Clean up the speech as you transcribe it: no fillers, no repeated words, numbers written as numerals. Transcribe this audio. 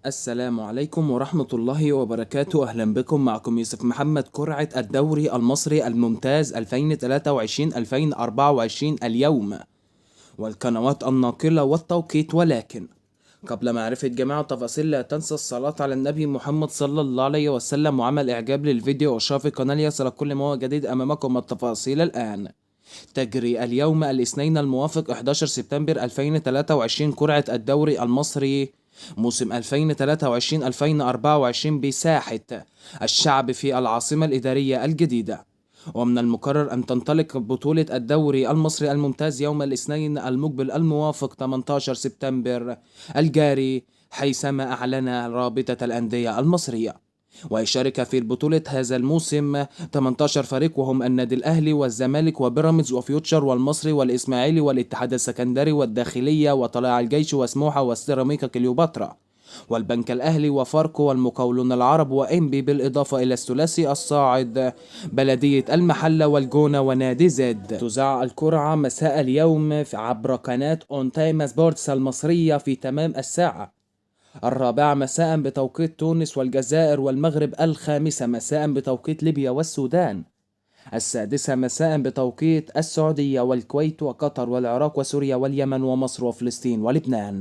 السلام عليكم ورحمة الله وبركاته. أهلا بكم، معكم يوسف محمد. قرعة الدوري المصري الممتاز 2023-2024 اليوم، والقنوات الناقلة والتوقيت. ولكن قبل معرفة جميع التفاصيل لا تنسى الصلاة على النبي محمد صلى الله عليه وسلم وعمل إعجاب للفيديو وإشراف القناة ليصلك كل ما هو جديد. أمامكم التفاصيل الآن. تجري اليوم الاثنين الموافق 11 سبتمبر 2023 قرعة الدوري المصري موسم 2023-2024 بساحة الشعب في العاصمة الإدارية الجديدة. ومن المقرر أن تنطلق بطولة الدوري المصري الممتاز يوم الاثنين المقبل الموافق 18 سبتمبر الجاري، حيثما أعلن رابطة الأندية المصرية. ويشارك في البطولة هذا الموسم 18 فريق، وهم النادي الأهلي والزمالك وبيراميدز وفيوتشر والمصري والإسماعيلي والاتحاد السكندري والداخلية وطلائع الجيش وسموحة والسيراميكا كليوباترا والبنك الأهلي وفاركو والمقاولون العرب وإنبي، بالإضافة إلى الثلاثي الصاعد بلدية المحلة والجونة ونادي زد. تذاع القرعة مساء اليوم عبر قناة أون تايم سبورتس المصرية في تمام الساعة 4 مساء بتوقيت تونس والجزائر والمغرب، 5 مساء بتوقيت ليبيا والسودان، 6 مساء بتوقيت السعودية والكويت وقطر والعراق وسوريا واليمن ومصر وفلسطين ولبنان.